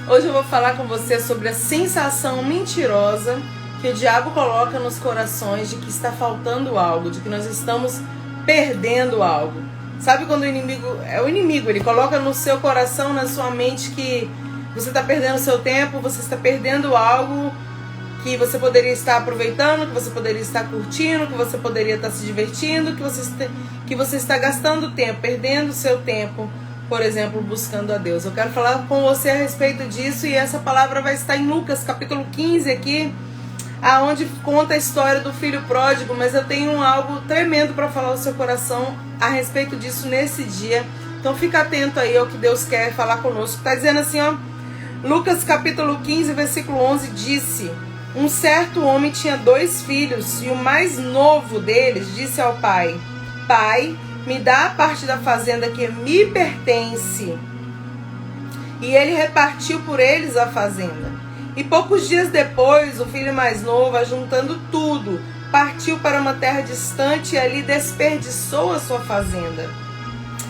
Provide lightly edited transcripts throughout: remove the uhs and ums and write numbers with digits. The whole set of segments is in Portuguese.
Hoje eu vou falar com você sobre a sensação mentirosa que o diabo coloca nos corações de que está faltando algo, de que nós estamos perdendo algo. Sabe quando o inimigo, ele coloca no seu coração, na sua mente, que você está perdendo seu tempo, você está perdendo algo que você poderia estar aproveitando, que você poderia estar curtindo, que você poderia estar se divertindo, que você está gastando tempo, perdendo seu tempo, por exemplo, buscando a Deus. Eu quero falar com você a respeito disso, e essa palavra vai estar em Lucas capítulo 15 aqui, aonde conta a história do filho pródigo, mas eu tenho algo tremendo para falar ao seu coração a respeito disso nesse dia. Então fica atento aí ao que Deus quer falar conosco. Está dizendo assim, ó, Lucas capítulo 15, versículo 11, disse: um certo homem tinha 2 filhos, e o mais novo deles disse ao pai: Pai, me dá a parte da fazenda que me pertence. E ele repartiu por eles a fazenda. E poucos dias depois, o filho mais novo, ajuntando tudo, partiu para uma terra distante e ali desperdiçou a sua fazenda,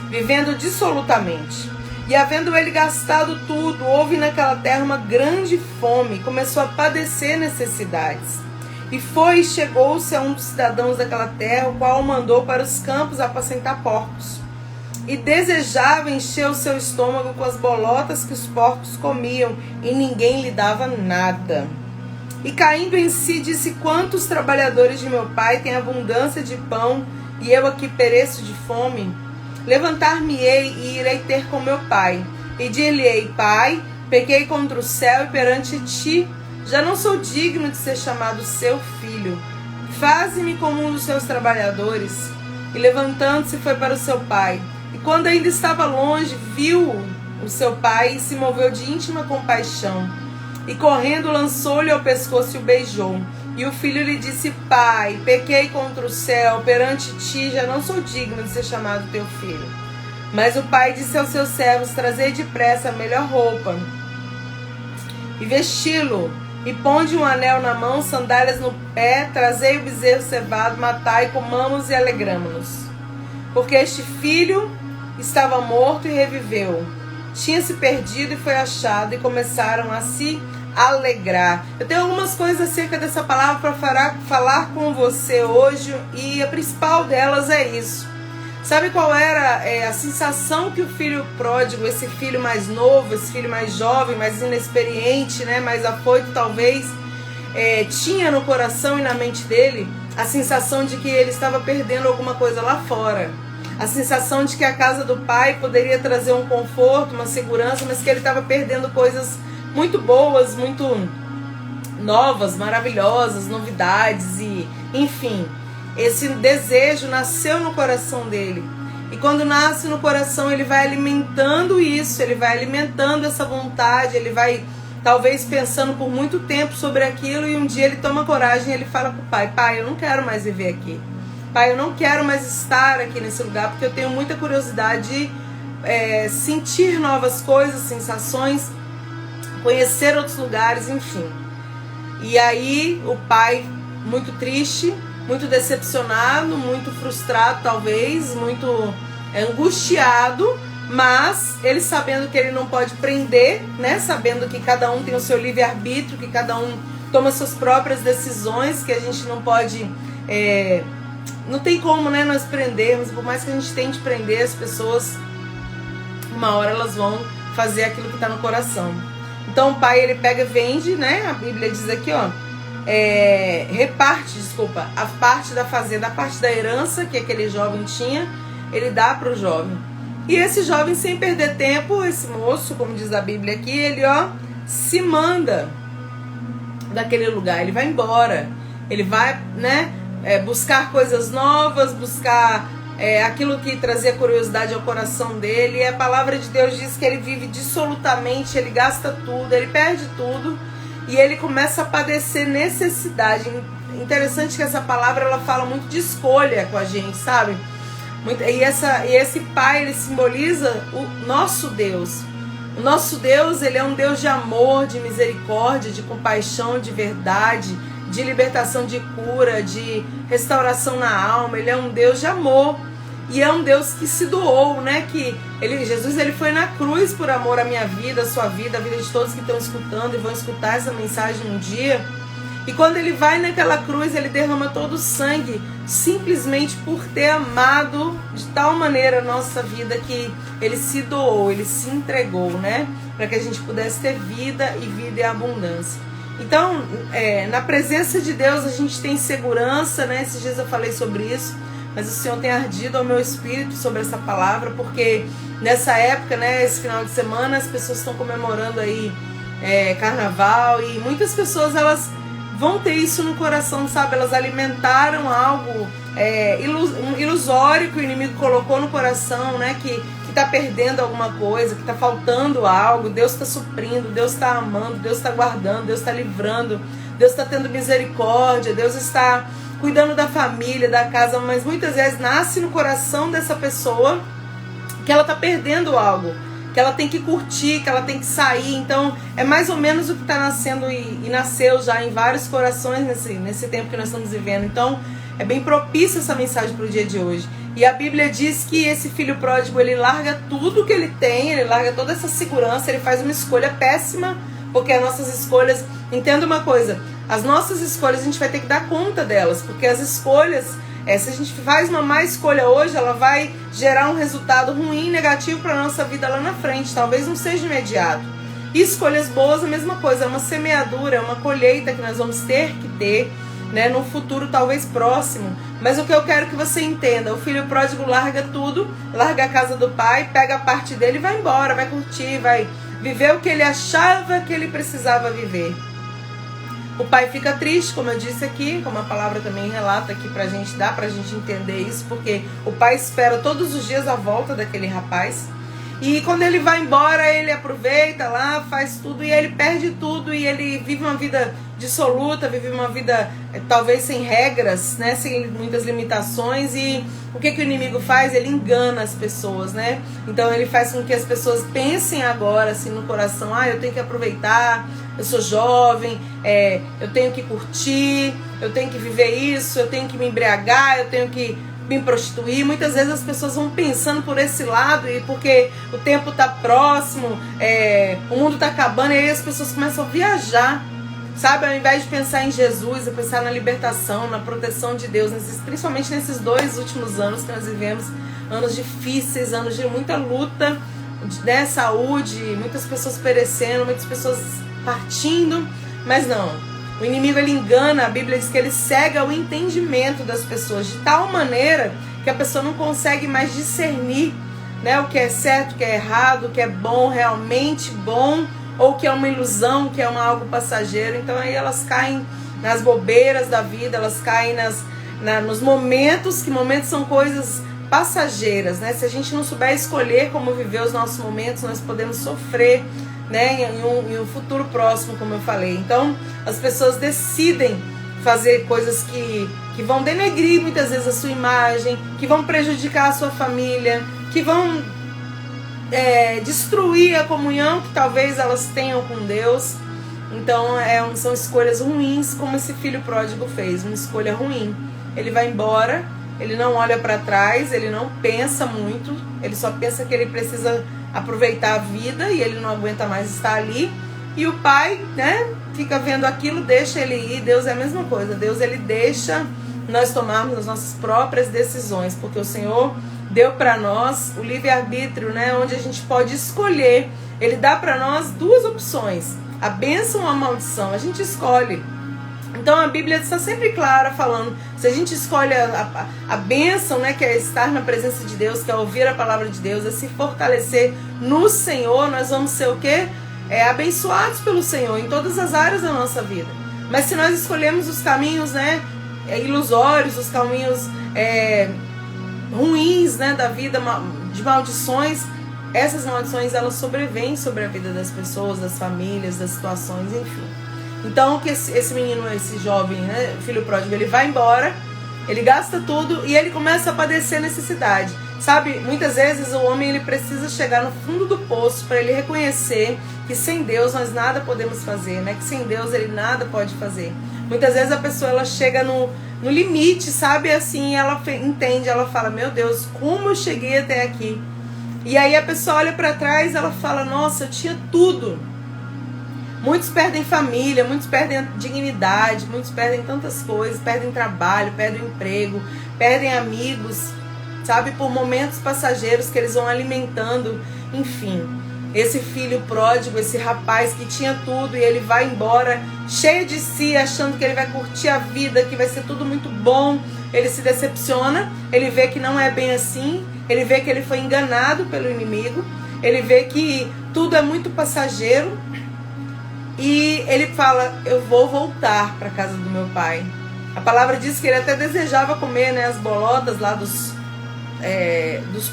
vivendo dissolutamente. E havendo ele gastado tudo, houve naquela terra uma grande fome, começou a padecer necessidades. E foi e chegou-se a um dos cidadãos daquela terra, o qual o mandou para os campos apacentar porcos. E desejava encher o seu estômago com as bolotas que os porcos comiam, e ninguém lhe dava nada. E caindo em si, disse: quantos trabalhadores de meu pai têm abundância de pão, e eu aqui pereço de fome? Levantar-me-ei e irei ter com meu pai. E dir-lhe-ei: Pai, pequei contra o céu e perante ti, já não sou digno de ser chamado seu filho. Faze-me como um dos seus trabalhadores. E levantando-se foi para o seu pai. E quando ainda estava longe, viu o seu pai e se moveu de íntima compaixão. E correndo lançou-lhe ao pescoço e o beijou. E o filho lhe disse: Pai, pequei contra o céu, perante ti, já não sou digno de ser chamado teu filho. Mas o pai disse aos seus servos: trazei depressa a melhor roupa e vesti-lo, e ponde um anel na mão, sandálias no pé, trazei o bezerro cevado, matai, comamos e alegramo-nos. Porque este filho estava morto e reviveu, tinha se perdido e foi achado, e começaram a se alegrar. Eu tenho algumas coisas acerca dessa palavra para falar com você hoje, e a principal delas é isso. Sabe qual era a sensação que o filho pródigo, esse filho mais novo, esse filho mais jovem, mais inexperiente, né, mais afoito talvez, tinha no coração e na mente dele? A sensação de que ele estava perdendo alguma coisa lá fora. A sensação de que a casa do pai poderia trazer um conforto, uma segurança, mas que ele estava perdendo coisas muito boas, muito novas, maravilhosas, novidades, e enfim, esse desejo nasceu no coração dele. E quando nasce no coração, ele vai alimentando isso, ele vai alimentando essa vontade, ele vai talvez pensando por muito tempo sobre aquilo, e um dia ele toma coragem e ele fala para o pai: Pai, eu não quero mais viver aqui. Pai, eu não quero mais estar aqui nesse lugar, porque eu tenho muita curiosidade de sentir novas coisas, sensações, conhecer outros lugares, enfim. E aí o pai, muito triste, muito decepcionado, muito frustrado talvez, muito angustiado, mas ele sabendo que ele não pode prender, né? Sabendo que cada um tem o seu livre-arbítrio, que cada um toma suas próprias decisões, que a gente não pode... não tem como, né, nós prendermos. Por mais que a gente tente prender as pessoas, uma hora elas vão fazer aquilo que está no coração. Então o pai, ele pega e vende, né? A Bíblia diz aqui, ó, reparte, a parte da fazenda, a parte da herança que aquele jovem tinha, ele dá para o jovem. E esse jovem, sem perder tempo, esse moço, como diz a Bíblia aqui, ele, ó, se manda daquele lugar, ele vai embora, ele vai, né, buscar coisas novas, buscar aquilo que trazia curiosidade ao coração dele. E a palavra de Deus diz que ele vive dissolutamente, ele gasta tudo, ele perde tudo, e ele começa a padecer necessidade. Interessante que essa palavra, ela fala muito de escolha com a gente, sabe? E esse pai, ele simboliza o nosso Deus. O nosso Deus, ele é um Deus de amor, de misericórdia, de compaixão, de verdade, de libertação, de cura, de restauração na alma. Ele é um Deus de amor. e é um Deus que se doou, né? Que Jesus ele foi na cruz por amor à minha vida, à sua vida, à vida de todos que estão escutando e vão escutar essa mensagem um dia. E quando ele vai naquela cruz, ele derrama todo o sangue, simplesmente por ter amado de tal maneira a nossa vida que ele se doou, ele se entregou, né? Para que a gente pudesse ter vida e vida em abundância. Então, na presença de Deus a gente tem segurança, né? Esses dias eu falei sobre isso, mas o Senhor tem ardido ao meu espírito sobre essa palavra, porque nessa época, né, esse final de semana, as pessoas estão comemorando aí carnaval, e muitas pessoas, elas vão ter isso no coração, sabe? Elas alimentaram algo ilusório que o inimigo colocou no coração, né? Que tá perdendo alguma coisa, que tá faltando algo. Deus está suprindo, Deus está amando, Deus está guardando, Deus está livrando, Deus está tendo misericórdia, Deus está cuidando da família, da casa, mas muitas vezes nasce no coração dessa pessoa que ela tá perdendo algo, que ela tem que curtir, que ela tem que sair. Então é mais ou menos o que está nascendo e nasceu já em vários corações nesse tempo que nós estamos vivendo. Então é bem propício essa mensagem para o dia de hoje. E a Bíblia diz que esse filho pródigo, ele larga tudo que ele tem, ele larga toda essa segurança, ele faz uma escolha péssima, porque as nossas escolhas, entenda uma coisa, as nossas escolhas a gente vai ter que dar conta delas, porque as escolhas, se a gente faz uma má escolha hoje, ela vai gerar um resultado ruim, negativo para a nossa vida lá na frente, talvez não seja imediato. E escolhas boas, a mesma coisa, é uma semeadura, é uma colheita que nós vamos ter que ter, né, no futuro talvez próximo. Mas o que eu quero que você entenda, o filho pródigo larga tudo, larga a casa do pai, pega a parte dele e vai embora, vai curtir, vai viver o que ele achava que ele precisava viver. O pai fica triste, como eu disse aqui, como a palavra também relata aqui pra gente, dá pra gente entender isso, porque o pai espera todos os dias a volta daquele rapaz. E quando ele vai embora, ele aproveita lá, faz tudo e ele perde tudo, e ele vive uma vida dissoluta, vive uma vida talvez sem regras, né, sem muitas limitações. E o que o inimigo faz? Ele engana as pessoas, né? Então ele faz com que as pessoas pensem agora assim no coração: eu tenho que aproveitar, eu sou jovem, eu tenho que curtir, eu tenho que viver isso, eu tenho que me embriagar, eu tenho que me prostituir. Muitas vezes as pessoas vão pensando por esse lado, e porque o tempo está próximo, o mundo está acabando, e aí as pessoas começam a viajar, sabe? Ao invés de pensar em Jesus, a pensar na libertação, na proteção de Deus, principalmente nesses 2 últimos anos que nós vivemos, anos difíceis, anos de muita luta, né? Saúde, muitas pessoas perecendo, muitas pessoas partindo, mas não. O inimigo, ele engana, a Bíblia diz que ele cega o entendimento das pessoas de tal maneira que a pessoa não consegue mais discernir, né, o que é certo, o que é errado, o que é bom, realmente bom, ou o que é uma ilusão, o que é algo passageiro. Então aí elas caem nas bobeiras da vida, elas caem nos momentos, que momentos são coisas passageiras, né? Se a gente não souber escolher como viver os nossos momentos, nós podemos sofrer, né, em um futuro próximo, como eu falei. Então as pessoas decidem fazer coisas que vão denegrir muitas vezes a sua imagem, que vão prejudicar a sua família, que vão destruir a comunhão que talvez elas tenham com Deus. Então são escolhas ruins, como esse filho pródigo fez, uma escolha ruim. Ele vai embora, ele não olha para trás, ele não pensa muito, ele só pensa que ele precisa aproveitar a vida e ele não aguenta mais estar ali. E o pai, né, fica vendo aquilo, deixa ele ir. Deus é a mesma coisa. Deus, ele deixa nós tomarmos as nossas próprias decisões, porque o Senhor deu para nós o livre-arbítrio, né, onde a gente pode escolher. Ele dá para nós 2 opções, a bênção ou a maldição. A gente escolhe. Então a Bíblia está sempre clara falando, se a gente escolhe a bênção, né, que é estar na presença de Deus, que é ouvir a palavra de Deus, é se fortalecer no Senhor, nós vamos ser o quê? Abençoados pelo Senhor em todas as áreas da nossa vida. Mas se nós escolhemos os caminhos, né, ilusórios, os caminhos ruins, né, da vida, de maldições, essas maldições, elas sobrevêm sobre a vida das pessoas, das famílias, das situações, enfim. Então que esse menino, esse jovem, né, filho pródigo, ele vai embora, ele gasta tudo e ele começa a padecer necessidade. Sabe, muitas vezes o homem, ele precisa chegar no fundo do poço para ele reconhecer que sem Deus nós nada podemos fazer, né? Que sem Deus ele nada pode fazer. Muitas vezes a pessoa ela chega no limite, sabe? Assim, ela entende, ela fala, meu Deus, como eu cheguei até aqui? E aí a pessoa olha para trás, ela fala, nossa, eu tinha tudo. Muitos perdem família, muitos perdem a dignidade, muitos perdem tantas coisas, perdem trabalho, perdem emprego, perdem amigos, sabe? Por momentos passageiros que eles vão alimentando, enfim. Esse filho pródigo, esse rapaz que tinha tudo e ele vai embora cheio de si, achando que ele vai curtir a vida, que vai ser tudo muito bom. Ele se decepciona, ele vê que não é bem assim, ele vê que ele foi enganado pelo inimigo, ele vê que tudo é muito passageiro e ele fala, eu vou voltar para a casa do meu pai. A palavra diz que ele até desejava comer, né, as bolotas lá dos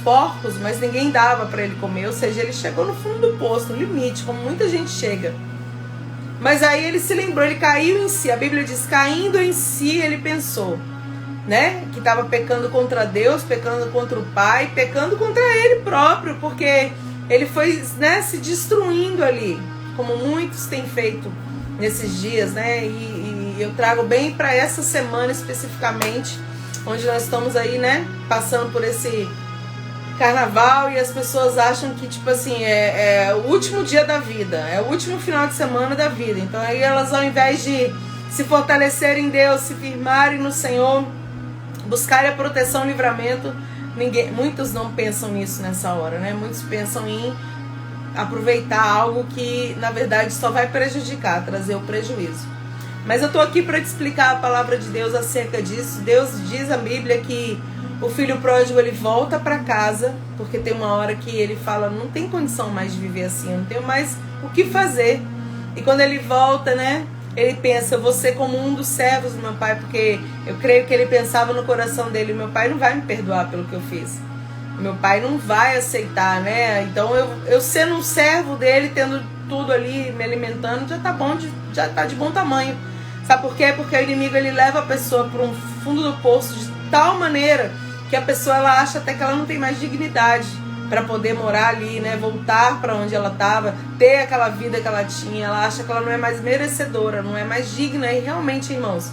porcos, mas ninguém dava para ele comer, ou seja, ele chegou no fundo do poço, no limite, como muita gente chega. Mas aí ele se lembrou, ele caiu em si, a Bíblia diz, caindo em si, ele pensou, né, que estava pecando contra Deus, pecando contra o Pai, pecando contra ele próprio, porque ele foi, né, se destruindo ali, como muitos têm feito nesses dias, né, e eu trago bem para essa semana especificamente, onde nós estamos aí, né, passando por esse carnaval e as pessoas acham que, tipo assim, é o último dia da vida, é o último final de semana da vida. Então aí elas, ao invés de se fortalecerem em Deus, se firmarem no Senhor, buscarem a proteção, o livramento, muitos não pensam nisso nessa hora, né? Muitos pensam em aproveitar algo que, na verdade, só vai prejudicar, trazer o prejuízo. Mas eu tô aqui para te explicar a palavra de Deus acerca disso. Deus diz na Bíblia que o filho pródigo, ele volta para casa, porque tem uma hora que ele fala, não tem condição mais de viver assim, eu não tenho mais o que fazer. E quando ele volta, né, ele pensa, eu vou ser como um dos servos do meu pai, porque eu creio que ele pensava no coração dele, meu pai não vai me perdoar pelo que eu fiz. Meu pai não vai aceitar, né? Então eu sendo um servo dele, tendo tudo ali, me alimentando, já tá bom, já tá de bom tamanho. Sabe por quê? Porque o inimigo, ele leva a pessoa para um fundo do poço de tal maneira que a pessoa, ela acha até que ela não tem mais dignidade para poder morar ali, né? Voltar para onde ela estava, ter aquela vida que ela tinha. Ela acha que ela não é mais merecedora, não é mais digna. E realmente, irmãos,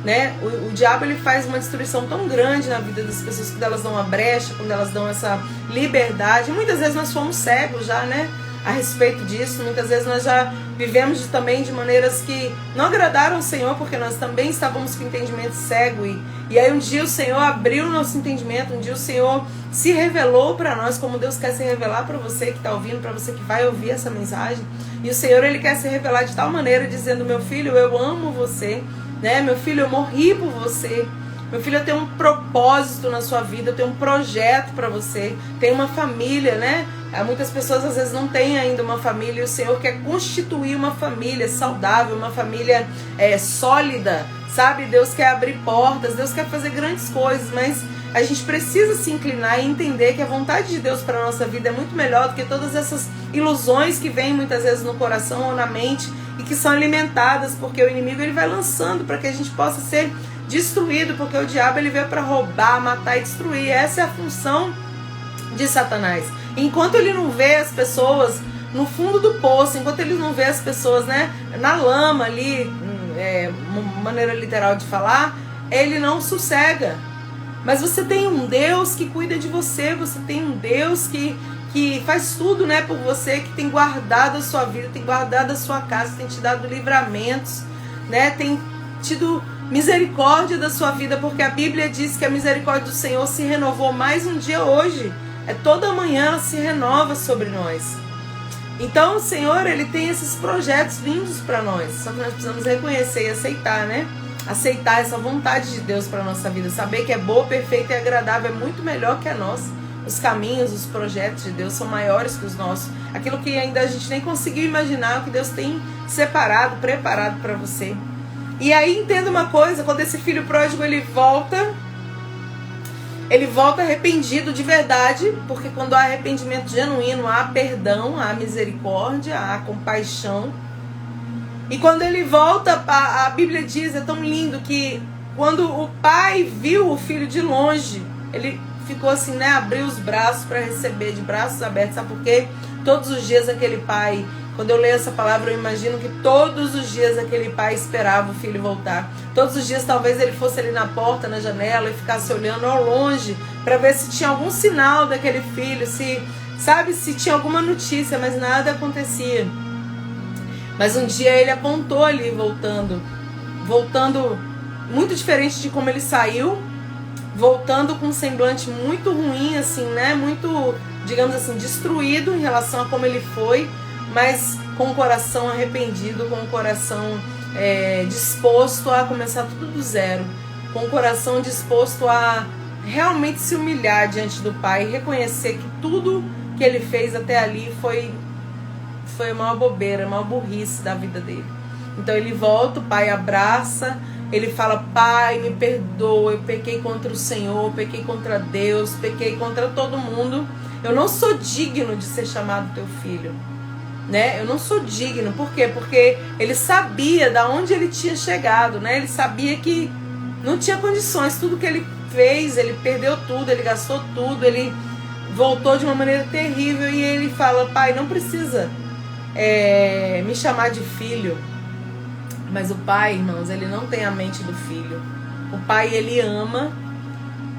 né? O diabo, ele faz uma destruição tão grande na vida das pessoas quando elas dão uma brecha, quando elas dão essa liberdade. Muitas vezes nós fomos cegos já, né? A respeito disso, muitas vezes nós já vivemos também de maneiras que não agradaram ao Senhor, porque nós também estávamos com entendimento cego, e aí um dia o Senhor abriu o nosso entendimento, um dia o Senhor se revelou para nós, como Deus quer se revelar para você que está ouvindo, para você que vai ouvir essa mensagem, e o Senhor, ele quer se revelar de tal maneira, dizendo, meu filho, eu amo você, né? Meu filho, eu morri por você. Meu filho, eu tenho um propósito na sua vida, eu tenho um projeto para você, tenho uma família, né? Muitas pessoas às vezes não têm ainda uma família e o Senhor quer constituir uma família saudável, uma família sólida, sabe? Deus quer abrir portas, Deus quer fazer grandes coisas, mas a gente precisa se inclinar e entender que a vontade de Deus para a nossa vida é muito melhor do que todas essas ilusões que vêm muitas vezes no coração ou na mente e que são alimentadas, porque o inimigo, ele vai lançando para que a gente possa ser destruído, porque o diabo, ele veio para roubar, matar e destruir. Essa é a função de Satanás. Enquanto ele não vê as pessoas no fundo do poço, enquanto ele não vê as pessoas, né, na lama ali, uma maneira literal de falar, ele não sossega. Mas você tem um Deus que cuida de você, você tem um Deus que faz tudo, né, por você, que tem guardado a sua vida, tem guardado a sua casa, tem te dado livramentos, né, tem tido misericórdia da sua vida, porque a Bíblia diz que a misericórdia do Senhor se renovou mais um dia hoje. Toda manhã ela se renova sobre nós. Então o Senhor, ele tem esses projetos lindos para nós. Só que nós precisamos reconhecer e aceitar, né? Aceitar essa vontade de Deus para a nossa vida. Saber que é boa, perfeita e agradável é muito melhor que a nossa. Os caminhos, os projetos de Deus são maiores que os nossos. Aquilo que ainda a gente nem conseguiu imaginar, o que Deus tem separado, preparado para você. E aí entenda uma coisa, quando esse filho pródigo, ele volta arrependido de verdade, porque quando há arrependimento genuíno, há perdão, há misericórdia, há compaixão. E quando ele volta, a Bíblia diz, é tão lindo, que quando o pai viu o filho de longe, ele ficou assim, né, abriu os braços para receber, de braços abertos. Sabe por quê? Todos os dias aquele pai Quando eu leio essa palavra, eu imagino que todos os dias aquele pai esperava o filho voltar. Todos os dias talvez ele fosse ali na porta, na janela, e ficasse olhando ao longe para ver se tinha algum sinal daquele filho, se tinha alguma notícia, mas nada acontecia. Mas um dia ele apontou ali, voltando muito diferente de como ele saiu, voltando com um semblante muito ruim, assim, né? Muito, digamos assim, destruído em relação a como ele foi, mas com o coração arrependido, com o coração disposto a começar tudo do zero, com o coração disposto a realmente se humilhar diante do Pai e reconhecer que tudo que ele fez até ali foi a maior bobeira, a maior burrice da vida dele. Então ele volta, o Pai abraça, ele fala: Pai, me perdoa, eu pequei contra o Senhor, pequei contra Deus, pequei contra todo mundo, eu não sou digno de ser chamado teu filho, né? Eu não sou digno. Por quê? Porque ele sabia da onde ele tinha chegado, né? Ele sabia que não tinha condições, tudo que ele fez, ele perdeu tudo, ele gastou tudo, ele voltou de uma maneira terrível, e ele fala: Pai, não precisa me chamar de filho. Mas o Pai, irmãos, ele não tem a mente do filho. O Pai, ele ama,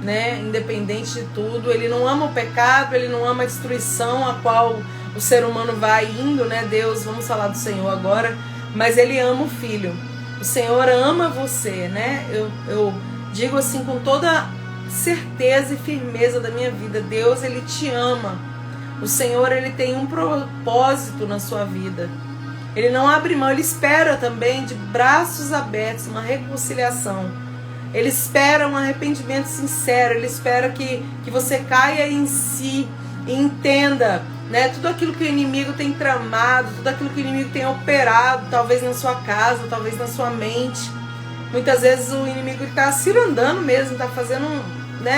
né? Independente de tudo. Ele não ama o pecado, ele não ama a destruição a qual o ser humano vai indo, né? Deus, vamos falar do Senhor agora, mas ele ama o filho. O Senhor ama você, né? Eu digo assim com toda certeza e firmeza da minha vida: Deus, ele te ama. O Senhor, ele tem um propósito na sua vida. Ele não abre mão, ele espera também de braços abertos uma reconciliação. Ele espera um arrependimento sincero, ele espera que você caia em si e entenda, né, tudo aquilo que o inimigo tem tramado, tudo aquilo que o inimigo tem operado, talvez na sua casa, talvez na sua mente. Muitas vezes o inimigo está cirandando mesmo, está fazendo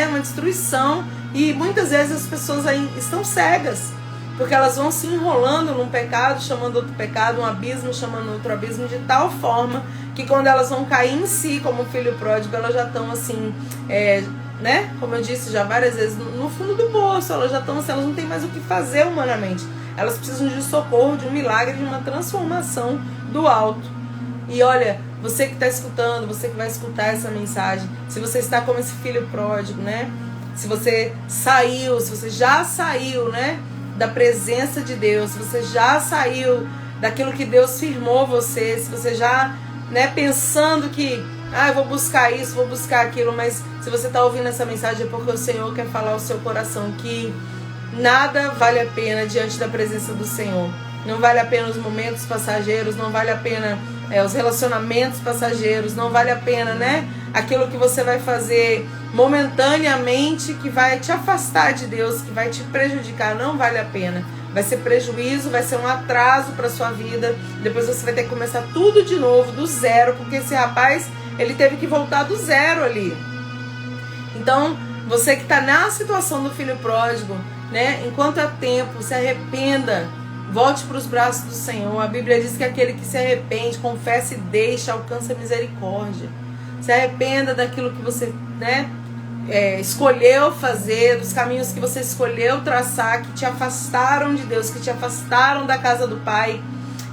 uma destruição, e muitas vezes as pessoas aí estão cegas, porque elas vão se enrolando num pecado, chamando outro pecado, um abismo chamando outro abismo, de tal forma que quando elas vão cair em si, como o filho pródigo, elas já estão assim, né? Como eu disse já várias vezes, no fundo do poço. Elas já estão assim, elas não têm mais o que fazer humanamente. Elas precisam de socorro, de um milagre, de uma transformação do alto. E olha, você que está escutando, você que vai escutar essa mensagem, se você está como esse filho pródigo, né? Se você já saiu, né, da presença de Deus, se você já saiu daquilo que Deus firmou você, se você já, né, pensando que eu vou buscar isso, vou buscar aquilo, mas se você está ouvindo essa mensagem é porque o Senhor quer falar ao seu coração que nada vale a pena diante da presença do Senhor. Não vale a pena os momentos passageiros, não vale a pena os relacionamentos passageiros, não vale a pena, né, aquilo que você vai fazer momentaneamente, que vai te afastar de Deus, que vai te prejudicar. Não vale a pena. Vai ser prejuízo, vai ser um atraso para sua vida. Depois você vai ter que começar tudo de novo, do zero, porque esse rapaz, ele teve que voltar do zero ali. Então, você que está na situação do filho pródigo, né, enquanto é tempo, se arrependa, volte para os braços do Senhor. A Bíblia diz que aquele que se arrepende, confessa e deixa, alcança misericórdia. Se arrependa daquilo que você, né, escolheu fazer, dos caminhos que você escolheu traçar, que te afastaram de Deus, que te afastaram da casa do Pai,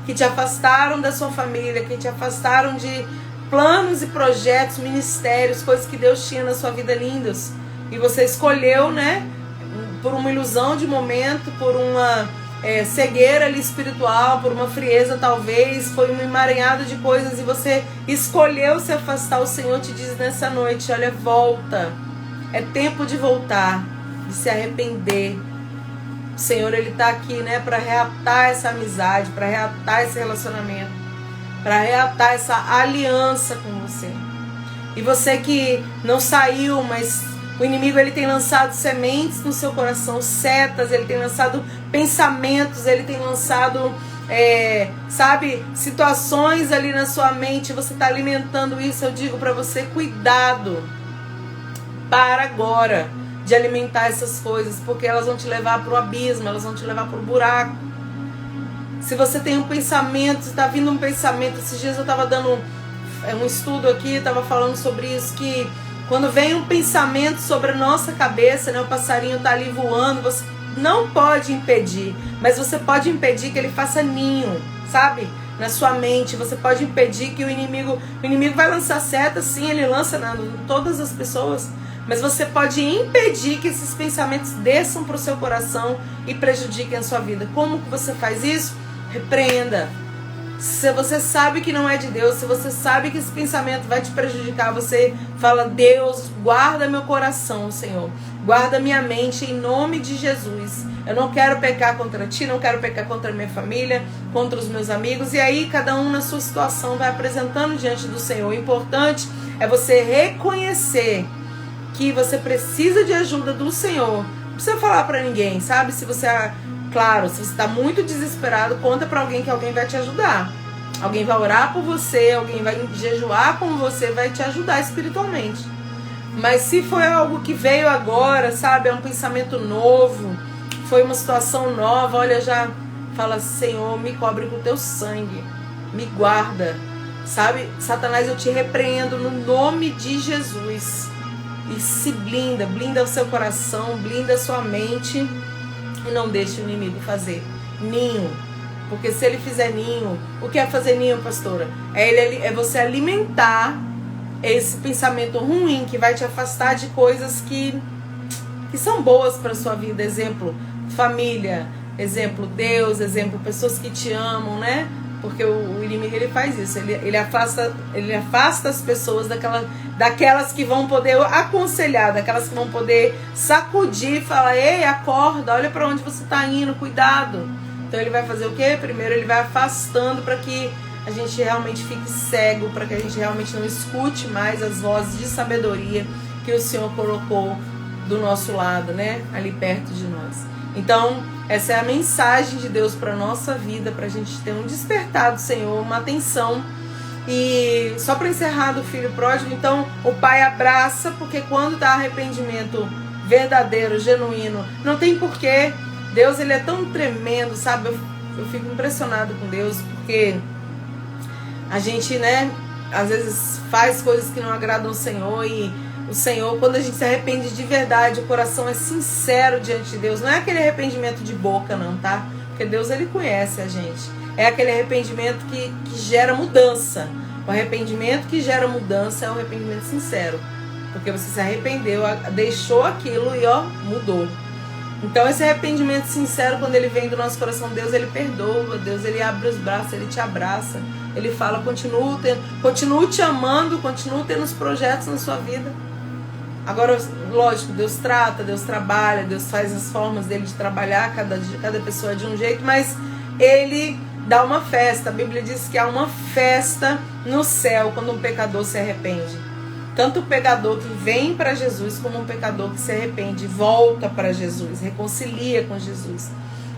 que te afastaram da sua família, que te afastaram de planos e projetos, ministérios, coisas que Deus tinha na sua vida lindas. E você escolheu, né, por uma ilusão de momento, por uma cegueira ali espiritual, por uma frieza talvez, foi um emaranhado de coisas, e você escolheu se afastar. O Senhor te diz nessa noite: olha, volta, é tempo de voltar, de se arrepender. O Senhor, ele está aqui, né, para reatar essa amizade, para reatar esse relacionamento, para reatar essa aliança com você. E você que não saiu, mas o inimigo, ele tem lançado sementes no seu coração, setas, ele tem lançado pensamentos, ele tem lançado, situações ali na sua mente, você está alimentando isso. Eu digo para você: cuidado, para agora de alimentar essas coisas, porque elas vão te levar para o abismo, elas vão te levar para o buraco. Se você tem um pensamento, está vindo um pensamento, esses dias eu estava dando um estudo aqui, estava falando sobre isso, que quando vem um pensamento sobre a nossa cabeça, né, o passarinho está ali voando, não pode impedir, mas você pode impedir que ele faça ninho, sabe? Na sua mente, você pode impedir que o inimigo vai lançar seta, sim, ele lança em todas as pessoas, mas você pode impedir que esses pensamentos desçam para o seu coração e prejudiquem a sua vida. Como que você faz isso? Repreenda. Se você sabe que não é de Deus, se você sabe que esse pensamento vai te prejudicar, você fala: Deus, guarda meu coração, Senhor. Guarda minha mente em nome de Jesus. Eu não quero pecar contra ti, não quero pecar contra a minha família, contra os meus amigos. E aí cada um na sua situação vai apresentando diante do Senhor. O importante é você reconhecer que você precisa de ajuda do Senhor. Não precisa falar pra ninguém, sabe? Se você, claro, se você está muito desesperado, conta pra alguém que alguém vai te ajudar. Alguém vai orar por você, alguém vai jejuar com você, vai te ajudar espiritualmente. Mas se foi algo que veio agora, sabe? É um pensamento novo, foi uma situação nova, olha, já fala: Senhor, me cobre com teu sangue, me guarda, sabe? Satanás, eu te repreendo no nome de Jesus. E se blinda o seu coração, blinda a sua mente e não deixe o inimigo fazer ninho. Porque se ele fizer ninho, o que é fazer ninho, pastora? É você alimentar esse pensamento ruim que vai te afastar de coisas que são boas para sua vida. Exemplo, família, exemplo, Deus, exemplo, pessoas que te amam, né? Porque o inimigo, ele faz isso, ele afasta as pessoas daquelas que vão poder aconselhar, daquelas que vão poder sacudir e falar: ei, acorda, olha para onde você está indo, cuidado. Então ele vai fazer o quê? Primeiro ele vai afastando para que a gente realmente fique cego, para que a gente realmente não escute mais as vozes de sabedoria que o Senhor colocou do nosso lado, né? Ali perto de nós. Então, essa é a mensagem de Deus para a nossa vida, para a gente ter um despertar do Senhor, uma atenção. E só para encerrar do filho pródigo, então o pai abraça, porque quando dá arrependimento verdadeiro, genuíno, não tem porquê. Deus, ele é tão tremendo, sabe? Eu fico impressionado com Deus, porque a gente, né, às vezes faz coisas que não agradam ao Senhor, e o Senhor, quando a gente se arrepende de verdade, o coração é sincero diante de Deus. Não é aquele arrependimento de boca, não, tá? Porque Deus, ele conhece a gente. É aquele arrependimento que gera mudança. O arrependimento que gera mudança é o arrependimento sincero. Porque você se arrependeu, deixou aquilo e mudou. Então esse arrependimento sincero, quando ele vem do nosso coração, Deus, ele perdoa, Deus, ele abre os braços, ele te abraça, ele fala: continuo te amando, continuo tendo os projetos na sua vida. Agora, lógico, Deus trata, Deus trabalha, Deus faz as formas dele de trabalhar, cada pessoa de um jeito, mas ele dá uma festa. A Bíblia diz que há uma festa no céu quando um pecador se arrepende. Tanto o pecador que vem para Jesus, como um pecador que se arrepende, volta para Jesus, reconcilia com Jesus.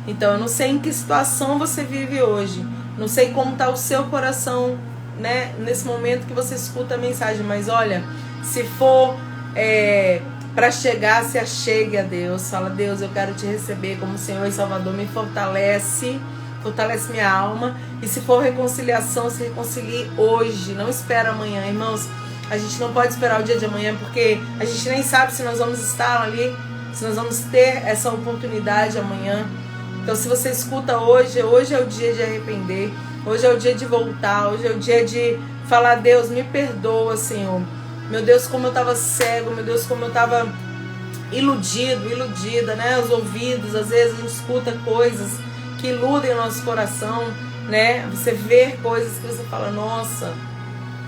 Então, eu não sei em que situação você vive hoje, não sei como está o seu coração, né, nesse momento que você escuta a mensagem, mas olha, se for para chegar, se achegue a Deus, fala: Deus, eu quero te receber como Senhor e Salvador, me fortalece minha alma. E se for reconciliação, se reconcilie hoje, não espera amanhã, irmãos. A gente não pode esperar o dia de amanhã, porque a gente nem sabe se nós vamos estar ali, se nós vamos ter essa oportunidade amanhã. Então, se você escuta hoje é o dia de arrepender, hoje é o dia de voltar, hoje é o dia de falar: Deus, me perdoa, Senhor. Meu Deus, como eu estava cego, meu Deus, como eu estava iludida, né? Os ouvidos, às vezes a gente escuta coisas que iludem o nosso coração, né? Você vê coisas que você fala: nossa.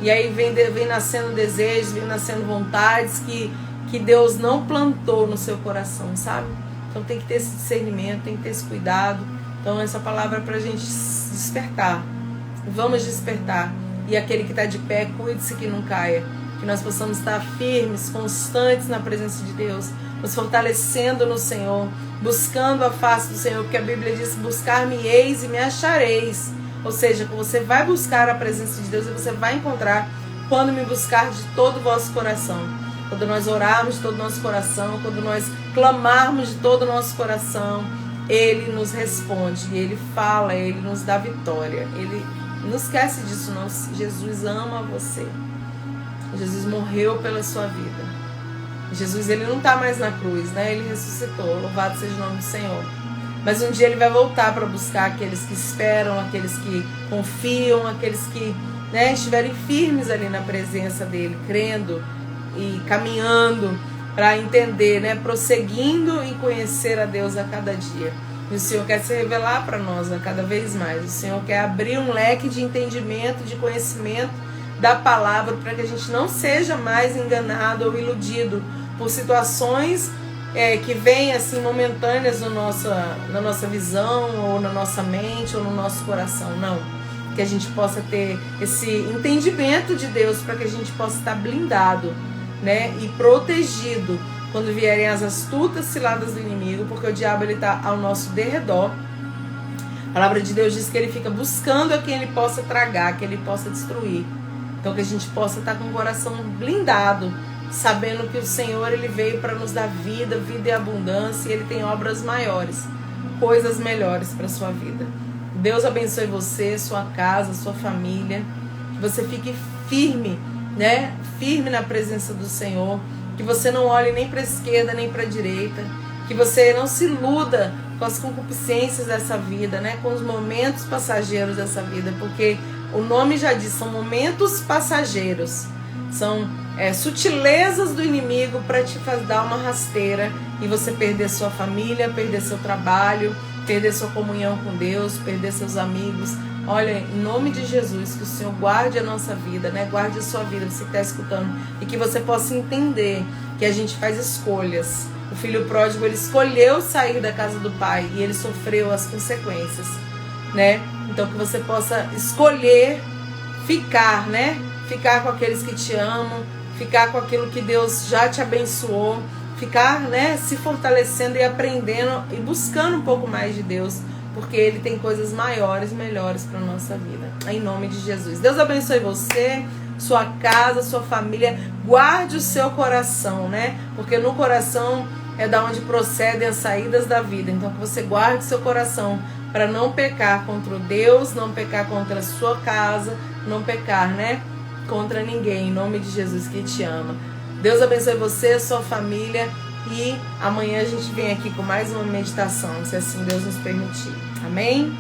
E aí vem nascendo desejos, vem nascendo vontades que Deus não plantou no seu coração, sabe? Então tem que ter esse discernimento, tem que ter esse cuidado. Então essa palavra é pra gente despertar. Vamos despertar. E aquele que está de pé, cuide-se que não caia. Que nós possamos estar firmes, constantes na presença de Deus, nos fortalecendo no Senhor, buscando a face do Senhor, porque a Bíblia diz: buscar-me-eis e me achareis. Ou seja, que você vai buscar a presença de Deus e você vai encontrar quando me buscar de todo o vosso coração. Quando nós orarmos de todo o nosso coração, quando nós clamarmos de todo o nosso coração, Ele nos responde, Ele fala, Ele nos dá vitória. Ele não esquece disso, não. Jesus ama você. Jesus morreu pela sua vida. Jesus, ele não está mais na cruz, né? Ele ressuscitou, louvado seja o nome do Senhor. Mas um dia ele vai voltar para buscar aqueles que esperam, aqueles que confiam, aqueles que, né, estiverem firmes ali na presença dele, crendo e caminhando para entender, né, prosseguindo em conhecer a Deus a cada dia. E o Senhor quer se revelar para nós a cada vez mais. O Senhor quer abrir um leque de entendimento, de conhecimento da palavra, para que a gente não seja mais enganado ou iludido por situações que vêm assim momentâneas na nossa visão, ou na nossa mente, ou no nosso coração. Não. Que a gente possa ter esse entendimento de Deus, para que a gente possa estar blindado, né, e protegido quando vierem as astutas ciladas do inimigo, porque o diabo está ao nosso derredor. A palavra de Deus diz que ele fica buscando a quem ele possa tragar, que ele possa destruir. Então que a gente possa estar com o coração blindado, sabendo que o Senhor, ele veio para nos dar vida, vida e abundância, e ele tem obras maiores, coisas melhores para a sua vida. Deus abençoe você, sua casa, sua família, que você fique firme, né? Firme na presença do Senhor, que você não olhe nem para a esquerda nem para a direita, que você não se iluda com as concupiscências dessa vida, né? Com os momentos passageiros dessa vida, porque o nome já diz, são momentos passageiros, são sutilezas do inimigo para te dar uma rasteira e você perder sua família, perder seu trabalho, perder sua comunhão com Deus, perder seus amigos. Olha, em nome de Jesus, que o Senhor guarde a nossa vida, né? Guarde a sua vida, você que está escutando, e que você possa entender que a gente faz escolhas. O filho pródigo, ele escolheu sair da casa do pai e ele sofreu as consequências, né? Então que você possa escolher ficar, né? Ficar com aqueles que te amam, ficar com aquilo que Deus já te abençoou, ficar, né, se fortalecendo e aprendendo e buscando um pouco mais de Deus, porque Ele tem coisas maiores, melhores para a nossa vida. Em nome de Jesus. Deus abençoe você, sua casa, sua família. Guarde o seu coração, né? Porque no coração é da onde procedem as saídas da vida. Então que você guarde seu coração para não pecar contra Deus, não pecar contra a sua casa, não pecar, né, contra ninguém. Em nome de Jesus que te ama. Deus abençoe você, sua família. E amanhã a gente vem aqui com mais uma meditação, se assim Deus nos permitir. Amém?